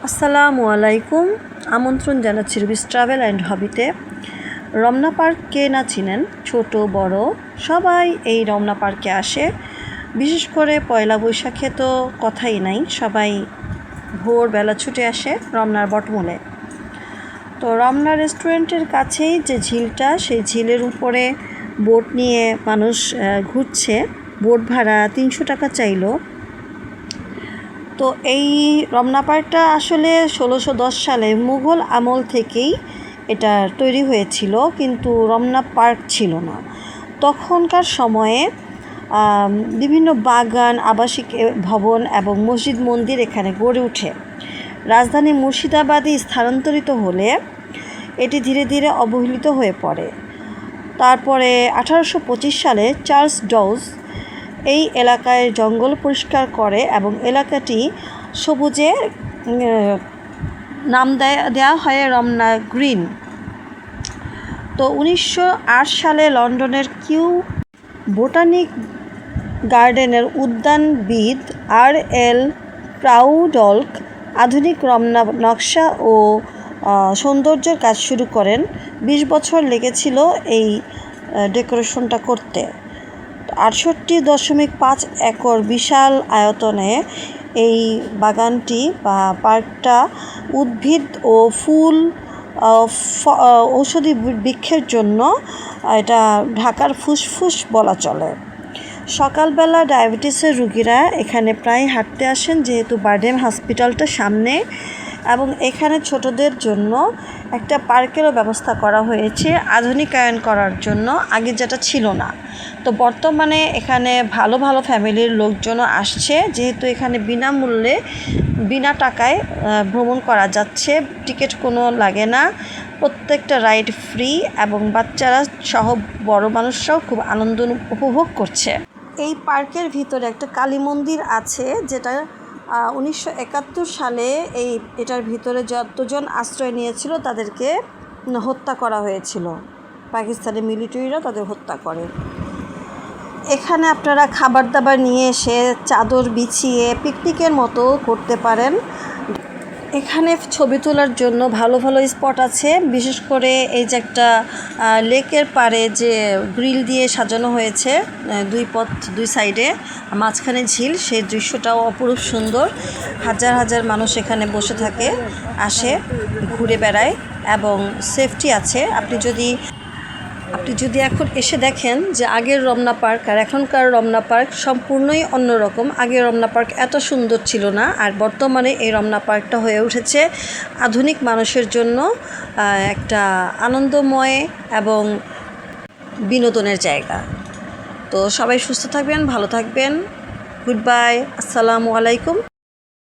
আসসালামু আলাইকুম। আমন্ত্রণ জানাচ্ছি রুবিস ট্রাভেল অ্যান্ড হবিতে। রমনা পার্ক কে না চিনেন, ছোট বড় সবাই এই রমনা পার্কে আসে। বিশেষ করে পয়লা বৈশাখে তো কথাই নাই, সবাই ভোরবেলা ছুটে আসে রমনার বটমূলে। তো রমনা রেস্টুরেন্টের কাছেই যে ঝিলটা, সেই ঝিলের উপরে বোট নিয়ে মানুষ ঘুরছে। বোট ভাড়া 300 টাকা চাইলো। তো এই রমনা পার্কটা আসলে 1610 সালে মুঘল আমল থেকেই এটা তৈরি হয়েছিল, কিন্তু রমনা পার্ক ছিল না। তখনকার সময়ে বিভিন্ন বাগান, আবাসিক ভবন এবং মসজিদ মন্দির এখানে গড়ে ওঠে। রাজধানী মুর্শিদাবাদে স্থানান্তরিত হলে এটি ধীরে ধীরে অবহেলিত হয়ে পড়ে। তারপরে 1825 সালে চার্লস ডাউস এই এলাকায় জঙ্গল পরিষ্কার করে এবং এলাকাটি সবুজে নাম দেওয়া হয় রমনা গ্রিন। তো 1908 সালে লন্ডনের কিউ বোটানিক গার্ডেনের উদ্যানবিদ আর.এল. প্রাউডল্ক আধুনিক রমনা নকশা ও সৌন্দর্যের কাজ শুরু করেন। 20 বছর লেগেছিল এই ডেকোরেশনটা করতে। 68.5 একর বিশাল আয়তনে এই বাগানটি বা পার্কটা উদ্ভিদ ও ফুল ঔষধি বৃক্ষের জন্য এটা ঢাকার ফুসফুস বলা চলে। সকালবেলা ডায়াবেটিসের রুগীরা এখানে প্রায় হাঁটতে আসেন, যেহেতু বারডেম হসপিটালটা সামনে, এবং এখানে ছোটদের জন্য একটা পার্কেরও ব্যবস্থা করা হয়েছে আধুনিকায়ন করার জন্য, আগে যেটা ছিল না। তো বর্তমানে এখানে ভালো ভালো ফ্যামিলির লোকজনও আসছে, যেহেতু এখানে বিনামূল্যে বিনা টাকায় ভ্রমণ করা যাচ্ছে, টিকিট কোনো লাগে না, প্রত্যেকটা রাইড ফ্রি এবং বাচ্চারা সহ বড় মানুষরাও খুব আনন্দ উপভোগ করছে। এই পার্কের ভিতরে একটা কালী মন্দির আছে, যেটা 1971 সালে এটার ভিতরে যতজন আশ্রয় নিয়েছিল তাদেরকে হত্যা করা হয়েছিল। পাকিস্তানি মিলিটারিরা তাদের হত্যা করে। এখানে আপনারা খাবার দাবার নিয়ে এসে চাদর বিছিয়ে পিকনিকের মতো করতে পারেন। এখানে ছবি তোলার জন্য ভালো ভালো স্পট আছে, বিশেষ করে এই যে একটা লেকের পাড়ে যে গ্রিল দিয়ে সাজানো হয়েছে, দুই সাইডে, মাঝখানে ঝিল, সেই দৃশ্যটাও অপরূপ সুন্দর। হাজার হাজার মানুষ এখানে বসে থাকে, আসে, ঘুরে বেড়ায় এবং সেফটি আছে। আপনি যদি এখন এসে দেখেন যে আগের রমনা পার্ক আর এখনকার রমনা পার্ক সম্পূর্ণই অন্যরকম। আগের রমনা পার্ক এত সুন্দর ছিল না, আর বর্তমানে এই রমনা পার্কটা হয়ে উঠেছে আধুনিক মানুষের জন্য একটা আনন্দময় এবং বিনোদনের জায়গা। তো সবাই সুস্থ থাকবেন, ভালো থাকবেন। গুড বাই, আসসালামু আলাইকুম।